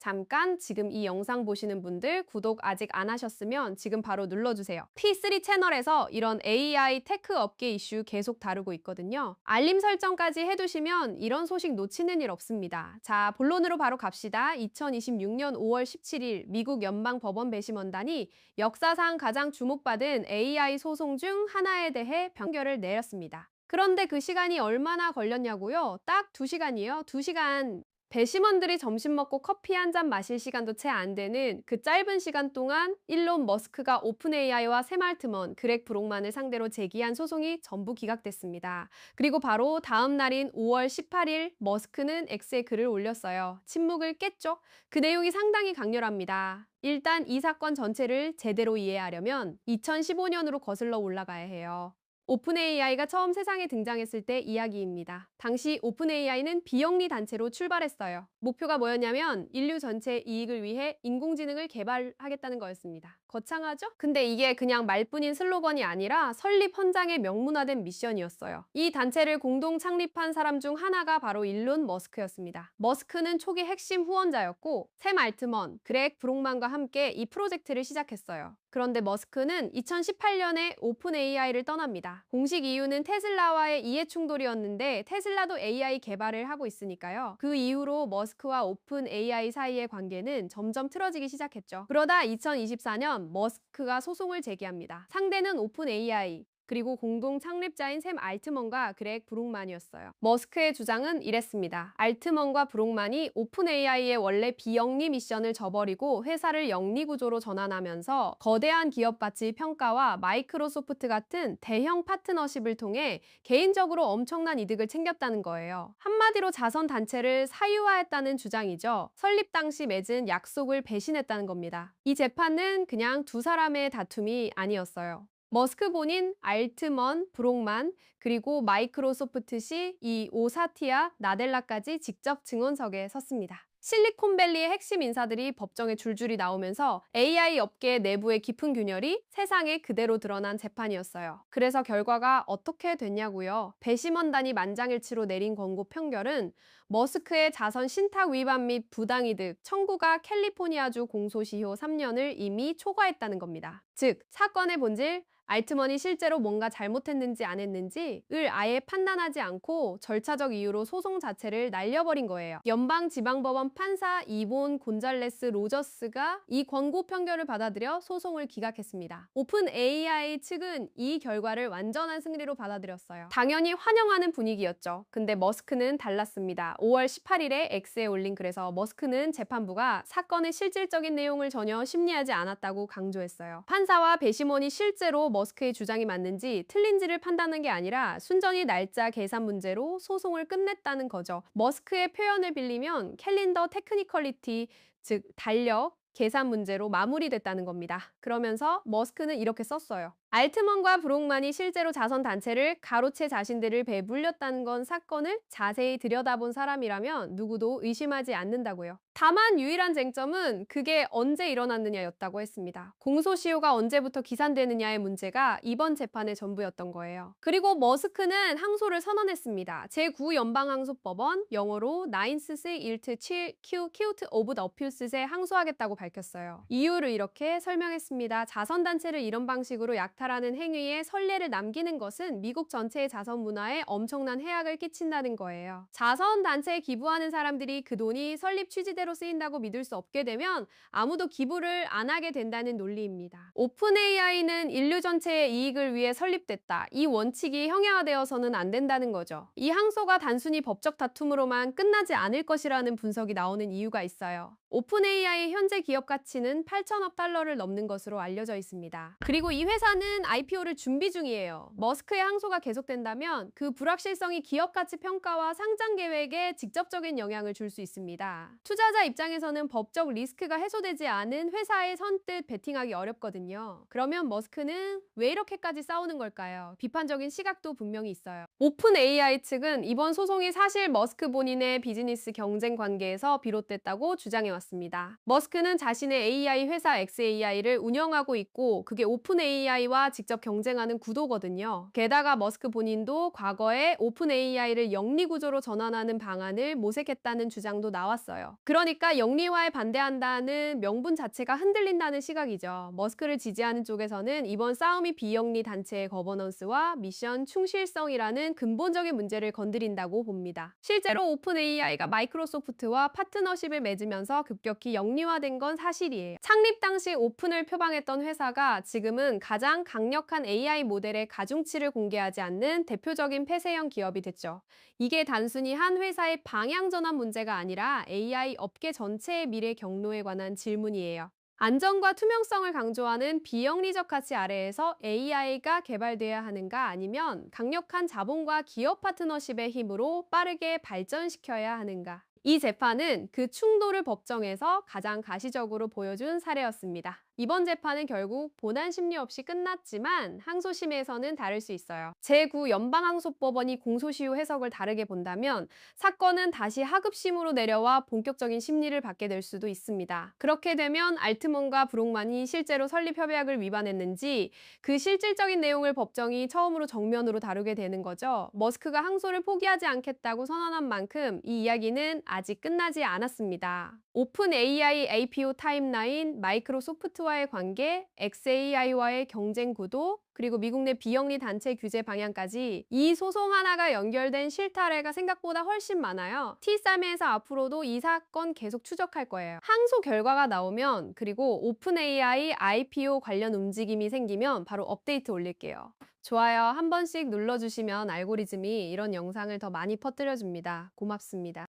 잠깐 지금 이 영상 보시는 분들 구독 아직 안 하셨으면 지금 바로 눌러주세요. T3 채널에서 이런 AI 테크 업계 이슈 계속 다루고 있거든요. 알림 설정까지 해두시면 이런 소식 놓치는 일 없습니다. 자, 본론으로 바로 갑시다. 2026년 5월 17일 미국 연방법원 배심원단이 역사상 가장 주목받은 AI 소송 중 하나에 대해 판결을 내렸습니다. 그런데 그 시간이 얼마나 걸렸냐고요? 딱 2시간이요. 2시간. 배심원들이 점심 먹고 커피 한 잔 마실 시간도 채 안 되는 그 짧은 시간 동안 일론 머스크가 오픈 AI와 샘 알트먼, 그렉 브록만을 상대로 제기한 소송이 전부 기각됐습니다. 그리고 바로 다음 날인 5월 18일 머스크는 X에 글을 올렸어요. 침묵을 깼죠? 그 내용이 상당히 강렬합니다. 일단 이 사건 전체를 제대로 이해하려면 2015년으로 거슬러 올라가야 해요. 오픈 AI가 처음 세상에 등장했을 때 이야기입니다. 당시 오픈 AI는 비영리 단체로 출발했어요. 목표가 뭐였냐면 인류 전체의 이익을 위해 인공지능을 개발하겠다는 거였습니다. 거창하죠? 근데 이게 그냥 말뿐인 슬로건이 아니라 설립 헌장에 명문화된 미션이었어요. 이 단체를 공동 창립한 사람 중 하나가 바로 일론 머스크였습니다. 머스크는 초기 핵심 후원자였고 샘 알트먼, 그렉 브록만과 함께 이 프로젝트를 시작했어요. 그런데 머스크는 2018년에 오픈 AI를 떠납니다. 공식 이유는 테슬라와의 이해 충돌이었는데 테슬라도 AI 개발을 하고 있으니까요. 그 이후로 머스크와 오픈 AI 사이의 관계는 점점 틀어지기 시작했죠. 그러다 2024년 머스크가 소송을 제기합니다. 상대는 오픈 AI, 그리고 공동 창립자인 샘 알트먼과 그렉 브록만이었어요. 머스크의 주장은 이랬습니다. 알트먼과 브록만이 오픈 AI의 원래 비영리 미션을 저버리고 회사를 영리 구조로 전환하면서 거대한 기업 가치 평가와 마이크로소프트 같은 대형 파트너십을 통해 개인적으로 엄청난 이득을 챙겼다는 거예요. 한마디로 자선 단체를 사유화했다는 주장이죠. 설립 당시 맺은 약속을 배신했다는 겁니다. 이 재판은 그냥 두 사람의 다툼이 아니었어요. 머스크 본인, 알트먼, 브록만, 그리고 마이크로소프트시 이 오사티아, 나델라까지 직접 증언석에 섰습니다. 실리콘밸리의 핵심 인사들이 법정에 줄줄이 나오면서 AI 업계 내부의 깊은 균열이 세상에 그대로 드러난 재판이었어요. 그래서 결과가 어떻게 됐냐고요? 배심원단이 만장일치로 내린 권고 판결은 머스크의 자선 신탁 위반 및 부당이득 청구가 캘리포니아주 공소시효 3년을 이미 초과했다는 겁니다. 즉, 사건의 본질, 알트먼이 실제로 뭔가 잘못했는지 안 했는지를 아예 판단하지 않고 절차적 이유로 소송 자체를 날려버린 거예요. 연방지방법원 판사 이본 곤잘레스 로저스가 이 권고 판결을 받아들여 소송을 기각했습니다. 오픈 AI 측은 이 결과를 완전한 승리로 받아들였어요. 당연히 환영하는 분위기였죠. 근데 머스크는 달랐습니다. 5월 18일에 X에 올린 글에서 머스크는 재판부가 사건의 실질적인 내용을 전혀 심리하지 않았다고 강조했어요. 판사와 배심원이 실제로 머스크의 주장이 맞는지 틀린지를 판단한 게 아니라 순전히 날짜 계산 문제로 소송을 끝냈다는 거죠. 머스크의 표현을 빌리면 캘린더 테크니컬리티, 즉 달력, 계산 문제로 마무리됐다는 겁니다. 그러면서 머스크는 이렇게 썼어요. 알트먼과 브록만이 실제로 자선 단체를 가로채 자신들을 배불렸다는 건 사건을 자세히 들여다본 사람이라면 누구도 의심하지 않는다고요. 다만 유일한 쟁점은 그게 언제 일어났느냐였다고 했습니다. 공소시효가 언제부터 기산되느냐의 문제가 이번 재판의 전부였던 거예요. 그리고 머스크는 항소를 선언했습니다. 제9연방항소법원, 영어로 나인스스 일트 7Q 키우트 오브 더 어퓨스에 항소하겠다고 밝혔어요. 이유를 이렇게 설명했습니다. 자선단체를 이런 방식으로 약탈하는 행위에 선례를 남기는 것은 미국 전체의 자선 문화에 엄청난 해악을 끼친다는 거예요. 자선단체에 기부하는 사람들이 그 돈이 설립 취지대로 쓰인다고 믿을 수 없게 되면 아무도 기부를 안 하게 된다는 논리입니다. 오픈 AI는 인류 전체의 이익을 위해 설립됐다. 이 원칙이 형해화되어서는 안 된다는 거죠. 이 항소가 단순히 법적 다툼으로만 끝나지 않을 것이라는 분석이 나오는 이유가 있어요. 오픈 AI의 현재 기업 가치는 8천억 달러를 넘는 것으로 알려져 있습니다. 그리고 이 회사는 IPO를 준비 중이에요. 머스크의 항소가 계속된다면 그 불확실성이 기업 가치 평가와 상장 계획에 직접적인 영향을 줄 수 있습니다. 투자자 입장에서는 법적 리스크가 해소되지 않은 회사에 선뜻 베팅하기 어렵거든요. 그러면 머스크는 왜 이렇게까지 싸우는 걸까요? 비판적인 시각도 분명히 있어요. 오픈 AI 측은 이번 소송이 사실 머스크 본인의 비즈니스 경쟁 관계에서 비롯됐다고 주장해 왔습니다. 머스크는 자신의 AI 회사 XAI를 운영하고 있고 그게 오픈 AI와 영리와 직접 경쟁하는 구도거든요. 게다가 머스크 본인도 과거에 오픈 AI를 영리 구조로 전환하는 방안을 모색했다는 주장도 나왔어요. 그러니까 영리화에 반대한다는 명분 자체가 흔들린다는 시각이죠. 머스크를 지지하는 쪽에서는 이번 싸움이 비영리 단체의 거버넌스와 미션 충실성이라는 근본적인 문제를 건드린다고 봅니다. 실제로 오픈 AI가 마이크로소프트와 파트너십을 맺으면서 급격히 영리화된 건 사실이에요. 창립 당시 오픈을 표방했던 회사가 지금은 가장 강력한 AI 모델의 가중치를 공개하지 않는 대표적인 폐쇄형 기업이 됐죠. 이게 단순히 한 회사의 방향 전환 문제가 아니라 AI 업계 전체의 미래 경로에 관한 질문이에요. 안전과 투명성을 강조하는 비영리적 가치 아래에서 AI가 개발돼야 하는가, 아니면 강력한 자본과 기업 파트너십의 힘으로 빠르게 발전시켜야 하는가. 이 재판은 그 충돌을 법정에서 가장 가시적으로 보여준 사례였습니다. 이번 재판은 결국 본안 심리 없이 끝났지만 항소심에서는 다를 수 있어요. 제9연방항소법원이 공소시효 해석을 다르게 본다면 사건은 다시 하급심으로 내려와 본격적인 심리를 받게 될 수도 있습니다. 그렇게 되면 알트먼과 브록만이 실제로 설립협약을 위반했는지 그 실질적인 내용을 법정이 처음으로 정면으로 다루게 되는 거죠. 머스크가 항소를 포기하지 않겠다고 선언한 만큼 이 이야기는 아직 끝나지 않았습니다. 오픈 AI APO 타임라인, 마이크로소프트와의 관계, xAI와의 경쟁 구도, 그리고 미국 내 비영리 단체 규제 방향까지 이 소송 하나가 연결된 실타래가 생각보다 훨씬 많아요. T3에서 앞으로도 이 사건 계속 추적할 거예요. 항소 결과가 나오면, 그리고 오픈 AI IPO 관련 움직임이 생기면 바로 업데이트 올릴게요. 좋아요 한 번씩 눌러주시면 알고리즘이 이런 영상을 더 많이 퍼뜨려줍니다. 고맙습니다.